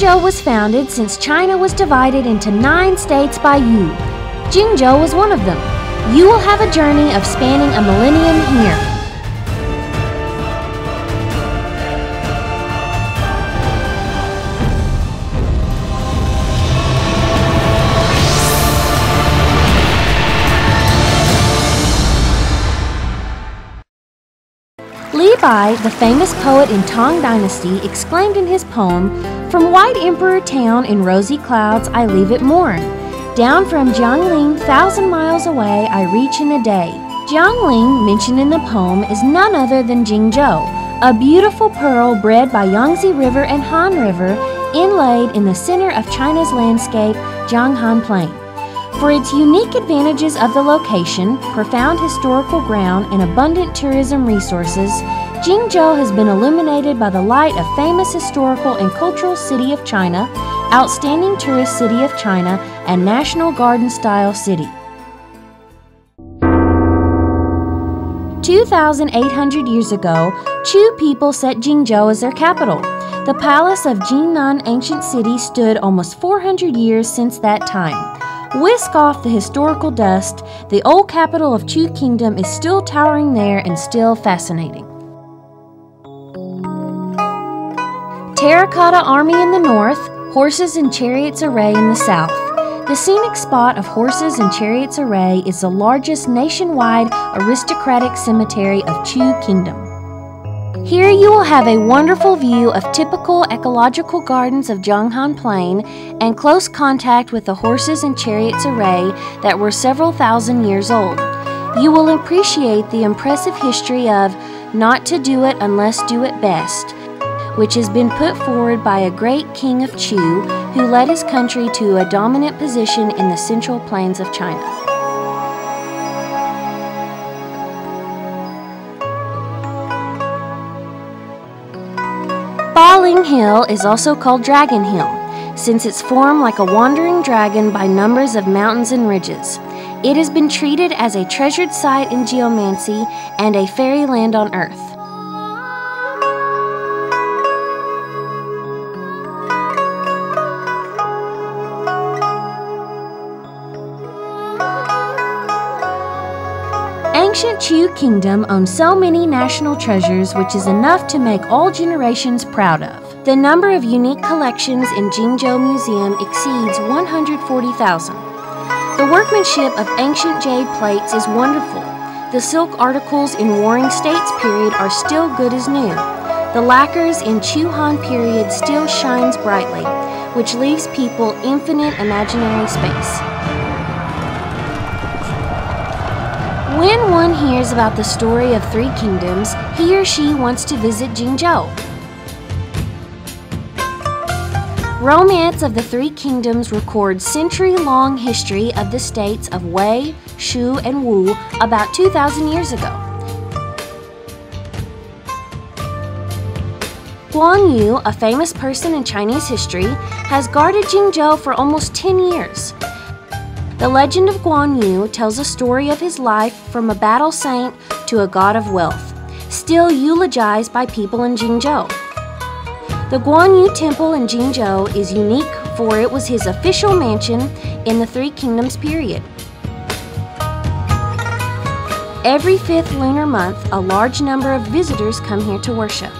Jingzhou was founded since China was divided into 9 states by Yu. Jingzhou was one of them. You will have a journey of spanning a millennium here. Li Bai, the famous poet in Tang Dynasty, exclaimed in his poem, "From White Emperor Town in rosy clouds I leave it morn. Down from Jiangling, 1,000 miles away, I reach in a day." Jiangling, mentioned in the poem, is none other than Jingzhou, a beautiful pearl bred by Yangtze River and Han River, inlaid in the center of China's landscape, Jianghan Plain. For its unique advantages of the location, profound historical ground, and abundant tourism resources, Jingzhou has been illuminated by the light of famous historical and cultural city of China, outstanding tourist city of China, and national garden-style city. 2,800 years ago, Chu people set Jingzhou as their capital. The palace of Jingnan ancient city stood almost 400 years since that time. Whisk off the historical dust, the old capital of Chu Kingdom is still towering there and still fascinating. Terracotta army in the north, horses and chariots array in the south. The scenic spot of horses and chariots array is the largest nationwide aristocratic cemetery of Chu Kingdom. Here you will have a wonderful view of typical ecological gardens of Jianghan Plain and close contact with the horses and chariots array that were several thousand years old. You will appreciate the impressive history of "not to do it unless do it best," which has been put forward by a great king of Chu who led his country to a dominant position in the central plains of China. Baling Hill is also called Dragon Hill, since it's formed like a wandering dragon by numbers of mountains and ridges. It has been treated as a treasured site in geomancy and a fairyland on earth. Ancient Chu Kingdom owns so many national treasures, which is enough to make all generations proud of. The number of unique collections in Jingzhou Museum exceeds 140,000. The workmanship of ancient jade plates is wonderful. The silk articles in Warring States period are still good as new. The lacquers in Chu Han period still shines brightly, which leaves people infinite imaginary space. When one hears about the story of 3 kingdoms, he or she wants to visit Jingzhou. Romance of the 3 Kingdoms records century-long history of the states of Wei, Shu, and Wu about 2,000 years ago. Guan Yu, a famous person in Chinese history, has guarded Jingzhou for almost 10 years. The legend of Guan Yu tells a story of his life from a battle saint to a god of wealth, still eulogized by people in Jingzhou. The Guan Yu Temple in Jingzhou is unique for it was his official mansion in the 3 Kingdoms period. Every 5th lunar month, a large number of visitors come here to worship.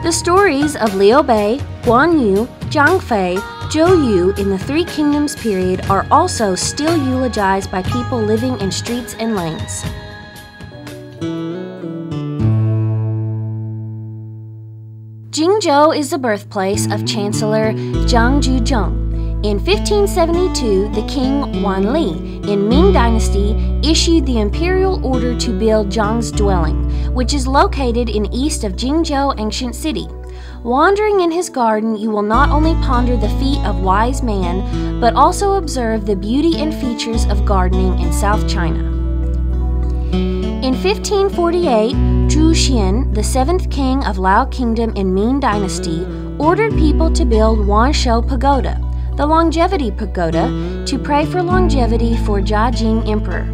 The stories of Liu Bei, Guan Yu, Zhang Fei, Zhou Yu in the 3 Kingdoms period are also still eulogized by people living in streets and lanes. Jingzhou is the birthplace of Chancellor Zhang Zhuzheng. In 1572, the king Wan Li in Ming Dynasty issued the imperial order to build Zhang's dwelling, which is located in east of Jingzhou ancient city. Wandering in his garden, you will not only ponder the feat of wise man, but also observe the beauty and features of gardening in South China. In 1548, Zhu Xian, the 7th king of Lao Kingdom in Ming Dynasty, ordered people to build Wanshou Pagoda, the longevity pagoda, to pray for longevity for Jiajing Emperor.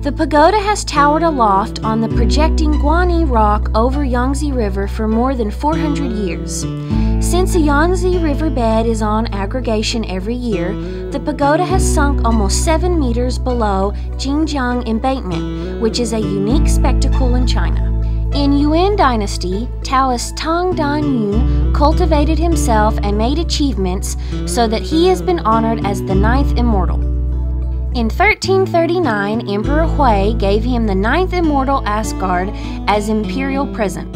The pagoda has towered aloft on the projecting Guani rock over Yangtze River for more than 400 years. Since the Yangtze riverbed is on aggregation every year, the pagoda has sunk almost 7 meters below Jingzhou embankment, which is a unique spectacle in China. In Yuan dynasty, Taoist Tang Danyu cultivated himself and made achievements so that he has been honored as the 9th immortal. In 1339, Emperor Hui gave him the 9th immortal Asgard as imperial present.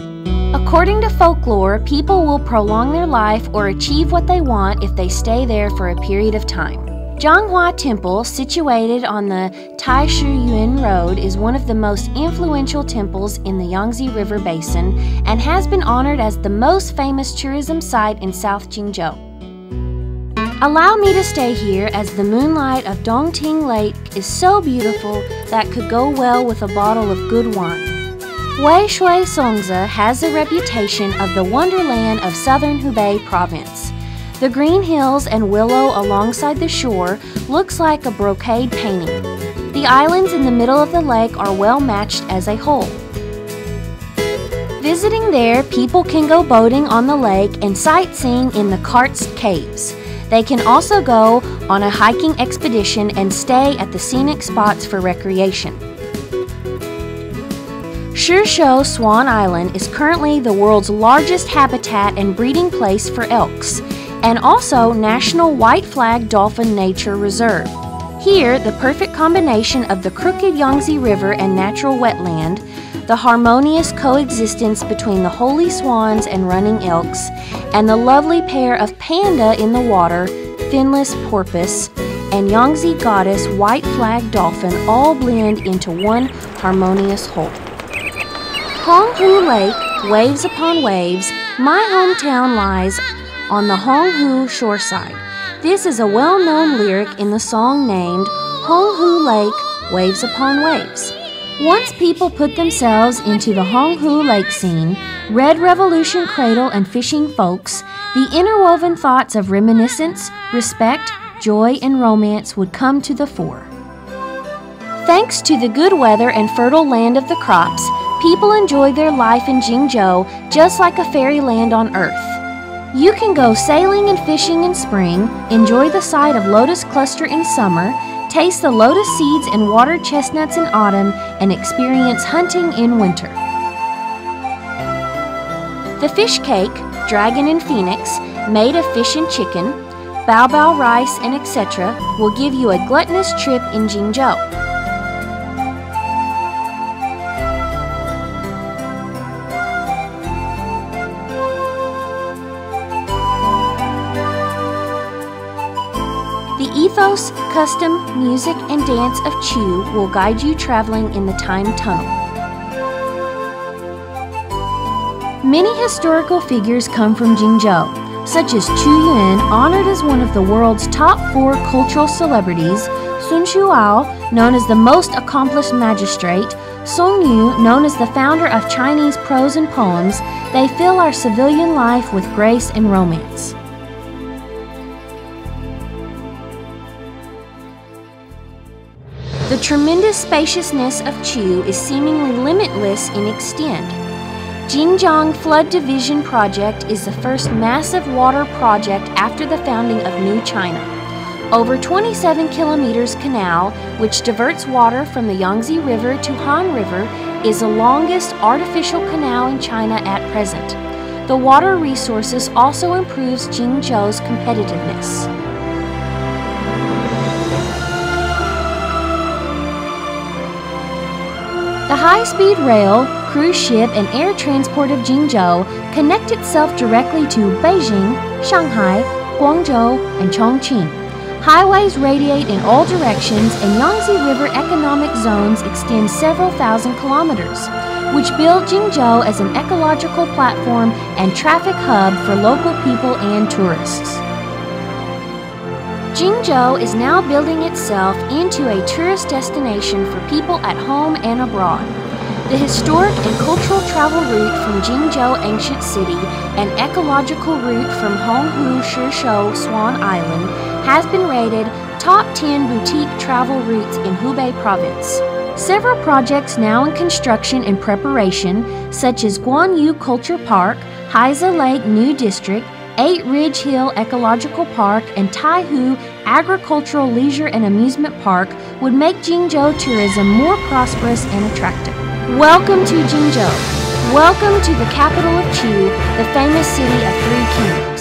According to folklore, people will prolong their life or achieve what they want if they stay there for a period of time. Zhanghua Temple, situated on the Taishiyuan Road, is one of the most influential temples in the Yangtze River Basin and has been honored as the most famous tourism site in South Jingzhou. Allow me to stay here as the moonlight of Dongting Lake is so beautiful that could go well with a bottle of good wine. Weishui Songzi has a reputation of the wonderland of southern Hubei province. The green hills and willow alongside the shore looks like a brocade painting. The islands in the middle of the lake are well matched as a whole. Visiting there, people can go boating on the lake and sightseeing in the karst caves. They can also go on a hiking expedition and stay at the scenic spots for recreation. Shishou Swan Island is currently the world's largest habitat and breeding place for elks, and also National White Flag Dolphin Nature Reserve. Here, the perfect combination of the crooked Yangtze River and natural wetland, the harmonious coexistence between the holy swans and running elks, and the lovely pair of panda in the water, finless porpoise, and Yangtze goddess white flag dolphin all blend into one harmonious whole. Honghu Lake, waves upon waves, my hometown lies on the Honghu shoreside. This is a well-known lyric in the song named Honghu Lake, Waves Upon Waves. Once people put themselves into the Honghu Lake scene, Red Revolution cradle and fishing folks, the interwoven thoughts of reminiscence, respect, joy, and romance would come to the fore. Thanks to the good weather and fertile land of the crops, people enjoy their life in Jingzhou just like a fairyland on earth. You can go sailing and fishing in spring, enjoy the sight of lotus cluster in summer, taste the lotus seeds and water chestnuts in autumn, and experience hunting in winter. The fish cake, dragon and phoenix, made of fish and chicken, bao bao rice, and etc. will give you a gluttonous trip in Jingzhou. The ethos, custom, music, and dance of Chu will guide you traveling in the time tunnel. Many historical figures come from Jingzhou, such as Chu Yuan, honored as one of the world's top 4 cultural celebrities, Sun Shuao, known as the most accomplished magistrate, Song Yu, known as the founder of Chinese prose and poems. They fill our civilian life with grace and romance. The tremendous spaciousness of Chu is seemingly limitless in extent. Jingzhou Flood Division Project is the first massive water project after the founding of New China. Over 27 kilometers canal, which diverts water from the Yangtze River to Han River, is the longest artificial canal in China at present. The water resources also improves Jingzhou's competitiveness. The high-speed rail, cruise ship, and air transport of Jingzhou connect itself directly to Beijing, Shanghai, Guangzhou, and Chongqing. Highways radiate in all directions, and Yangtze River economic zones extend several thousand kilometers, which build Jingzhou as an ecological platform and traffic hub for local people and tourists. Jingzhou is now building itself into a tourist destination for people at home and abroad. The historic and cultural travel route from Jingzhou Ancient City and ecological route from Honghu Shishou Swan Island has been rated top 10 boutique travel routes in Hubei Province. Several projects now in construction and preparation, such as Guanyu Culture Park, Haiza Lake New District, 8 Ridge Hill Ecological Park, and Taihu Agricultural Leisure and Amusement Park, would make Jingzhou tourism more prosperous and attractive. Welcome to Jingzhou. Welcome to the capital of Chu, the famous city of 3 kingdoms.